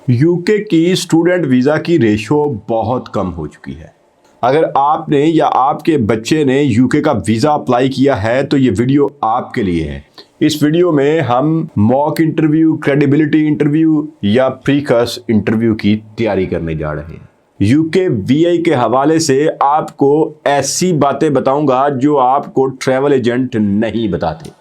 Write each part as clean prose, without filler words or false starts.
UK की student visa की ratio बहुत कम हो चुकी है। अगर आपने या आपके बच्चे ने यूके का वीज़ा अप्लाई किया है तो ये वीडियो आपके लिए है। इस वीडियो में हम मॉक इंटरव्यू, क्रेडिबिलिटी इंटरव्यू या प्रीकस इंटरव्यू की तैयारी करने जा रहे हैं। यूके वीआई के हवाले से आपको ऐसी बातें बताऊंगा जो आपको ट्रैवल एजेंट नहीं बताते।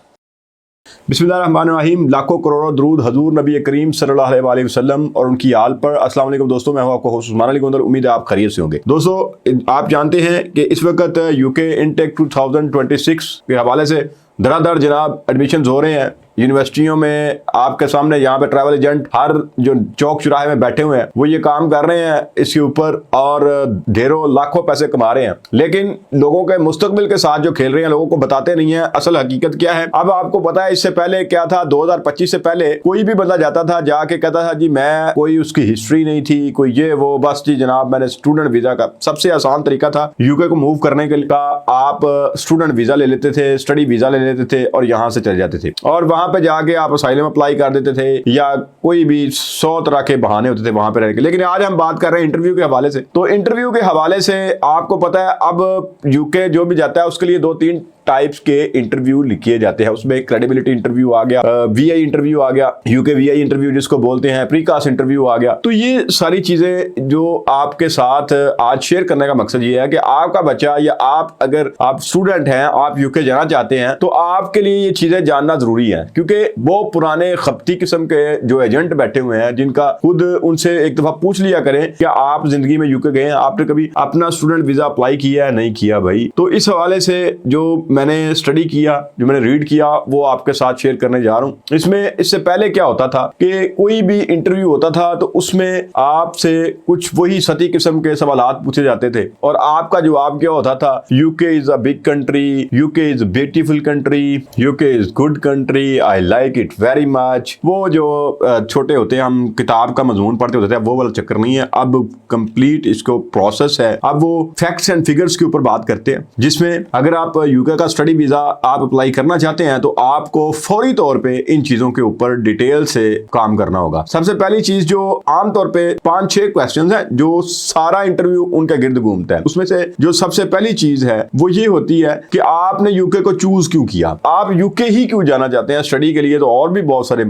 बिस्मिल्लाहिर्रहमानिर्रहीम। लाखों करोड़ों दरूद हजूर नबी करीम सल्लल्लाहु अलैहि वसल्लम और उनकी आल पर। अस्सलाम वालेकुम दोस्तों, मैं हूं आपका होस्ट उस्मान अली गोंदल। उम्मीद है आप खैरियत से होंगे। दोस्तों, आप जानते हैं कि इस वक्त यूके इनटेक 2026 के हवाले से धड़ाधड़ जनाब एडमिशन्स हो रहे हैं यूनिवर्सिटियों में। आपके सामने यहाँ पे ट्रैवल एजेंट हर जो चौक चौराहे में बैठे हुए हैं वो ये काम कर रहे हैं इसके ऊपर और ढेरों लाखों पैसे कमा रहे हैं, लेकिन लोगों के मुस्तकबिल के साथ जो खेल रहे हैं लोगों को बताते नहीं है असल हकीकत क्या है। अब आपको पता है इससे पहले क्या था, 2025 से पहले कोई भी बंदा जाता था जाके कहता था जी मैं, कोई उसकी हिस्ट्री नहीं थी, कोई ये वो, बस जी जनाब मैंने स्टूडेंट वीजा का सबसे आसान तरीका था यूके को मूव करने के लिए, आप स्टूडेंट वीजा ले लेते थे, स्टडी वीजा ले लेते थे और यहाँ से चले जाते थे और वहां पे जाके आप असाइलम अप्लाई कर देते थे या कोई भी 100 तरह के बहाने होते थे वहां पे रहने के। लेकिन आज हम बात कर रहे हैं इंटरव्यू के हवाले से। तो इंटरव्यू के हवाले से आपको पता है अब यूके जो भी जाता है उसके लिए 2-3 टाइप्स के इंटरव्यू लिखे जाते हैं। उसमें क्रेडिबिलिटी इंटरव्यू आ गया, वीआई इंटरव्यू आ गया, यूके वीआई इंटरव्यू जिसको बोलते हैं, प्रीकास्ट इंटरव्यू आ गया। तो ये सारी चीजें जो आपके साथ आज शेयर करने का मकसद ये है कि आपका बच्चा या आप, अगर आप स्टूडेंट हैं, आप यूके जाना चाहते हैं तो आपके लिए ये चीजें जानना जरूरी है, क्योंकि वो पुराने खपती किस्म के जो एजेंट बैठे हुए हैं जिनका खुद उनसे एक दफा पूछ लिया करें क्या आप जिंदगी में यूके गए हैं, आपने कभी अपना स्टूडेंट वीजा अप्लाई किया है, नहीं किया भाई। तो इस हवाले से जो मैंने स्टडी किया, जो मैंने रीड किया, वो आपके साथ शेयर करने जा रहा हूं। इसमें इससे पहले क्या होता था कि कोई भी इंटरव्यू होता था तो उसमें आपसे कुछ वही सती किस्म के सवालात पूछे जाते थे और आपका जवाब क्या होता था, UK is a big country, UK is beautiful country, UK is good country, I like it very much. वो जो छोटे होते हैं, हम किताब का मजमून पढ़ते होते थे, वो वाला चक्कर नहीं है। अब कंप्लीट इसको प्रोसेस है। अब वो फैक्ट्स एंड फिगर्स के ऊपर बात करते हैं, जिसमें अगर आप यूके का स्टडी वीजा आप अप्लाई करना चाहते हैं तो आपको फौरी तौर पे इन चीजों के ऊपर डिटेल से काम करना होगा। सबसे पहली चीज जो आमतौर पे 5-6 क्वेश्चंस हैं जो सारा इंटरव्यू उनके गिर्द घूमता है, उसमें से जो सबसे पहली चीज है वो ये होती है कि आपने यूके को चूज क्यों किया, आप यूके ही क्यों जाना चाहते हैं स्टडी के लिए। तो और भी बहुत सारे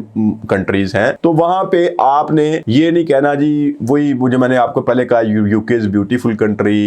कंट्रीज हैं, तो वहां पे आपने ये नहीं कहना जी वही मुझे, मैंने आपको पहले कहा यूके इज ब्यूटीफुल कंट्री,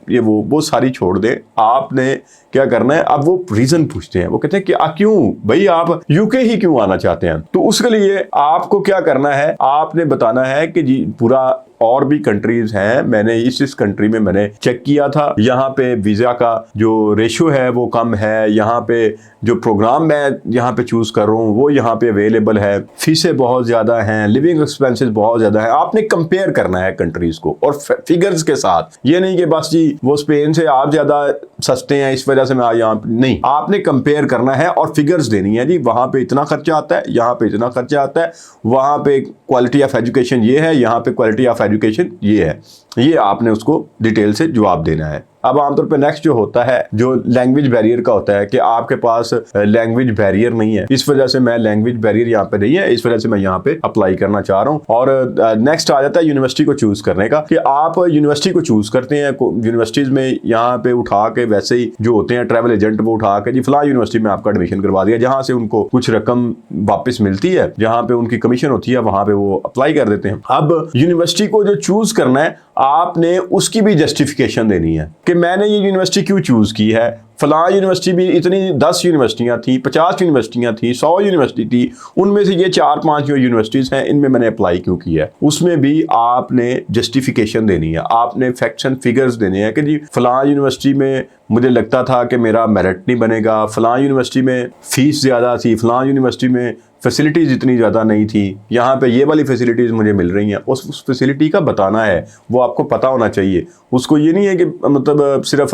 ये वो सारी छोड़ दें। आपने क्या करना है, अब वो रीजन पूछते हैं, वो कहते हैं कि क्यों भाई आप यूके ही क्यों आना चाहते हैं। तो उसके लिए आपको क्या करना है, आपने बताना है कि जी पूरा और भी कंट्रीज हैं, मैंने इस कंट्री में मैंने चेक किया था, यहाँ पे वीजा का जो रेशियो है वो कम है, यहाँ पे जो प्रोग्राम मैं यहाँ पे चूज कर रहा हूँ वो यहाँ पे अवेलेबल है, फीसें बहुत ज्यादा हैं, लिविंग एक्सपेंसेस बहुत ज्यादा है। आपने कंपेयर करना है कंट्रीज को और फिगर्स के साथ, ये नहीं कि बस जी वो स्पेन से आप ज्यादा सस्ते हैं इस वजह से मैं यहाँ नहीं, आपने कंपेयर करना है और फिगर्स देनी है जी वहां पे इतना खर्चा आता है, यहाँ पे इतना खर्चा आता है, वहां पे क्वालिटी ऑफ एजुकेशन ये है, यहाँ पे क्वालिटी ऑफ एजुकेशन ये है, ये आपने उसको डिटेल से जवाब देना है। अब आमतौर पे नेक्स्ट जो होता है जो लैंग्वेज बैरियर का होता है कि आपके पास लैंग्वेज बैरियर नहीं है, इस वजह से मैं लैंग्वेज बैरियर यहाँ पे नहीं है, इस वजह से मैं यहाँ पे अप्लाई करना चाह रहा हूँ। और नेक्स्ट आ जाता है यूनिवर्सिटी को चूज करने का कि आप यूनिवर्सिटी को चूज करते हैं। यूनिवर्सिटीज में यहाँ पे उठा के वैसे ही जो होते हैं ट्रैवल एजेंट वो उठा के जी फला यूनिवर्सिटी में आपका एडमिशन करवा दिया, जहाँ से उनको कुछ रकम वापस मिलती है, जहाँ पे उनकी कमीशन होती है वहां पे वो अप्लाई कर देते हैं। अब यूनिवर्सिटी को जो चूज करना है आपने उसकी भी जस्टिफिकेशन देनी है कि मैंने ये यूनिवर्सिटी क्यों चूज की है। फलां यूनिवर्सिटी भी इतनी 10 यूनिवर्सिटियां थी, 50 यूनिवर्सिटियां थी, 100 यूनिवर्सिटी थी, उनमें से ये 4-5 जो यूनिवर्सिटीज हैं इनमें मैंने अप्लाई क्यों किया है, उसमें भी आपने जस्टिफिकेशन देनी है। आपने फैक्ट्स एंड फिगर्स देने हैं कि जी फलां यूनिवर्सिटी में मुझे लगता था कि मेरा मेरिट नहीं बनेगा, फलां यूनिवर्सिटी में फीस ज़्यादा थी, फलां यूनिवर्सिटी में फैसिलिटीज़ इतनी ज़्यादा नहीं थी, यहाँ पे ये वाली फैसिलिटीज़ मुझे मिल रही हैं। उस फैसिलिटी का बताना है, वो आपको पता होना चाहिए। उसको ये नहीं है कि मतलब सिर्फ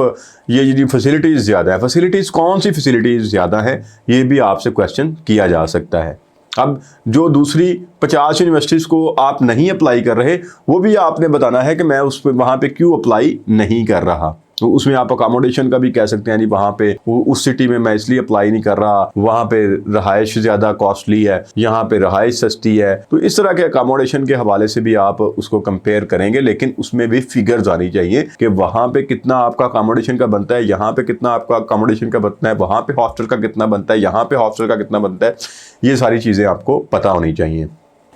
ये फैसिलिटीज़ ज़्यादा है, फैसिलिटीज़ कौन सी फैसिलिटीज़ ज़्यादा है ये भी आपसे क्वेश्चन किया जा सकता है। अब जो दूसरी 50 यूनिवर्सिटीज़ को आप नहीं अप्लाई कर रहे वो भी आपने बताना है कि मैं उस पर वहाँ पे क्यों अप्लाई नहीं कर रहा। तो उसमें आप अकोमोडेशन का भी कह सकते हैं, वहाँ पे उस सिटी में मैं इसलिए अप्लाई नहीं कर रहा, वहाँ पे रहायश ज़्यादा कॉस्टली है, यहाँ पे रहायश सस्ती है। तो इस तरह के अकोमोडेशन के हवाले से भी आप उसको कंपेयर करेंगे, लेकिन उसमें भी फिगर्स आनी चाहिए कि वहाँ पे कितना आपका अकोमोडेशन का बनता है, यहाँ पे कितना आपका अकोमोडेशन का बनता है, वहाँ पे हॉस्टल का कितना बनता है, यहाँ पे हॉस्टल का कितना बनता है। ये सारी चीज़ें आपको पता होनी चाहिए।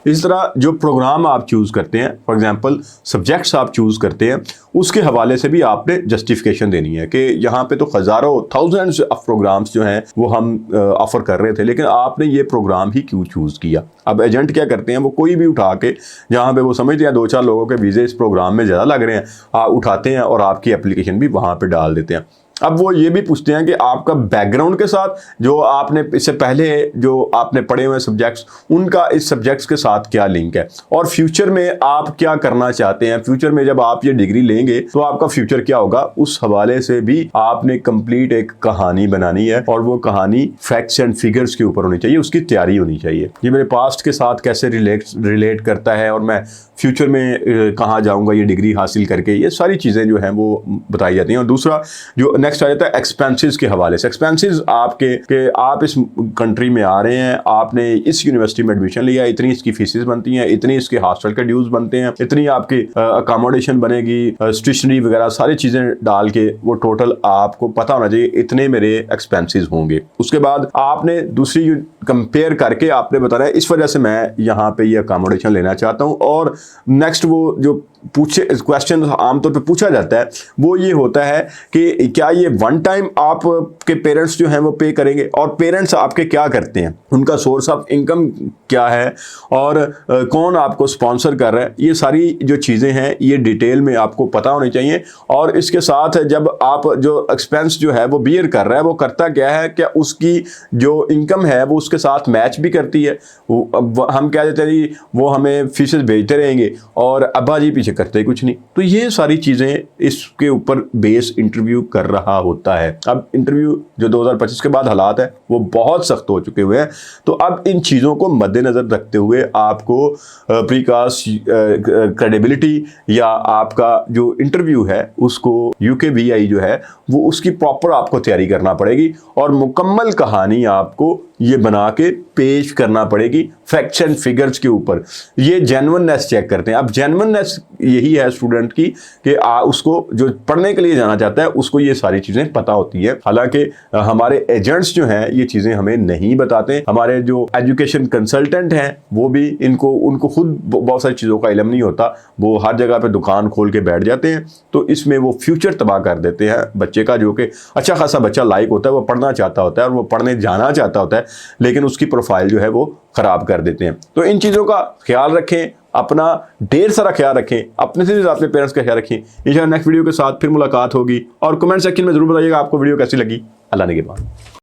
इस तरह जो प्रोग्राम आप चूज़ करते हैं, फॉर एग्जांपल सब्जेक्ट्स आप चूज़ करते हैं, उसके हवाले से भी आपने जस्टिफिकेशन देनी है कि यहाँ पे तो हज़ारों थाउजेंड्स ऑफ प्रोग्राम्स जो हैं वो हम ऑफ़र कर रहे थे, लेकिन आपने ये प्रोग्राम ही क्यों चूज़ किया। अब एजेंट क्या करते हैं, वो कोई भी उठा के जहाँ पे वो समझते हैं 2-4 लोगों के वीज़े इस प्रोग्राम में ज़्यादा लग रहे हैं, आप उठाते हैं और आपकी एप्लीकेशन भी वहाँ पर डाल देते हैं। अब वो ये भी पूछते हैं कि आपका बैकग्राउंड के साथ, जो आपने इससे पहले जो आपने पढ़े हुए सब्जेक्ट्स, उनका इस सब्जेक्ट्स के साथ क्या लिंक है, और फ्यूचर में आप क्या करना चाहते हैं। फ्यूचर में जब आप ये डिग्री लेंगे तो आपका फ्यूचर क्या होगा, उस हवाले से भी आपने कंप्लीट एक कहानी बनानी है, और वो कहानी फैक्ट्स एंड फिगर्स के ऊपर होनी चाहिए, उसकी तैयारी होनी चाहिए। ये मेरे पास्ट के साथ कैसे रिलेट करता है, और मैं फ्यूचर में कहाँ जाऊँगा ये डिग्री हासिल करके, ये सारी चीज़ें जो हैं वो बताई जाती हैं। और दूसरा जो नेक्स्ट आ जाता है एक्सपेंसेस के हवाले से। एक्सपेंसेस आपके कि आप इस कंट्री में आ रहे हैं, आपने इस यूनिवर्सिटी में एडमिशन लिया, इतनी इसकी फीसेस बनती हैं, इतनी इसके हॉस्टल के ड्यूज बनते हैं, इतनी आपकी अकोमोडेशन बनेगी, स्टेशनरी वगैरह सारी चीज़ें डाल के वो टोटल आपको पता होना चाहिए, इतने मेरे एक्सपेंसेस होंगे। उसके बाद आपने दूसरी कंपेयर करके आपने बताना है इस वजह से मैं यहाँ पे ये अकोमोडेशन लेना चाहता हूँ। और नेक्स्ट वो जो पूछे क्वेश्चन आमतौर पे पूछा जाता है वो ये होता है कि क्या ये वन टाइम आपके पेरेंट्स जो हैं वो पे करेंगे, और पेरेंट्स आपके क्या करते हैं, उनका सोर्स ऑफ इनकम क्या है, और कौन आपको स्पॉन्सर कर रहा है। ये सारी जो चीज़ें हैं ये डिटेल में आपको पता होनी चाहिए। और इसके साथ जब आप जो एक्सपेंस जो है वो बियर कर रहा है, वो करता क्या है, क्या उसकी जो इनकम है वो उसके साथ मैच भी करती है। हम क्या देते हैं, वो हमें फीसेस भेजते रहेंगे और अब्बा जी पीछे करते कुछ नहीं। तो ये सारी चीज़ें इसके ऊपर बेस इंटरव्यू कर रहा होता है। अब इंटरव्यू जो 2025 के बाद हालात है वो बहुत सख्त हो चुके हुए हैं, तो अब इन चीज़ों को मद्देनज़र रखते हुए आपको प्रीकास्ट क्रेडिबिलिटी या आपका जो इंटरव्यू है उसको UKVI जो है वो उसकी प्रॉपर आपको तैयारी करना पड़ेगी, और मुकम्मल कहानी आपको ये बना के पेश करना पड़ेगी फैक्ट्स एंड फिगर्स के ऊपर। ये जेन्युइननेस चेक करते हैं। अब जेन्युइननेस यही है स्टूडेंट की कि उसको जो पढ़ने के लिए जाना चाहता है उसको ये सारी चीज़ें पता होती है। हालांकि हमारे एजेंट्स जो हैं ये चीज़ें हमें नहीं बताते, हमारे जो एजुकेशन कंसल्टेंट हैं वो भी उनको खुद बहुत सारी चीज़ों का इल्म नहीं होता, वो हर जगह पे दुकान खोल के बैठ जाते हैं, तो इसमें वो फ्यूचर तबाह कर देते हैं बच्चे का, जो कि अच्छा खासा बच्चा लायक होता है, वो पढ़ना चाहता होता है और वो पढ़ने जाना चाहता होता है, लेकिन उसकी प्रोफाइल जो है वो ख़राब कर देते हैं। तो इन चीज़ों का ख्याल रखें, अपना ढेर सारा ख्याल रखें, अपने से अपने पेरेंट्स का ख्याल रखें। इंशाअल्लाह नेक्स्ट वीडियो के साथ फिर मुलाकात होगी, और कमेंट सेक्शन में ज़रूर बताइएगा आपको वीडियो कैसी लगी। अल्लाह ने के बाद।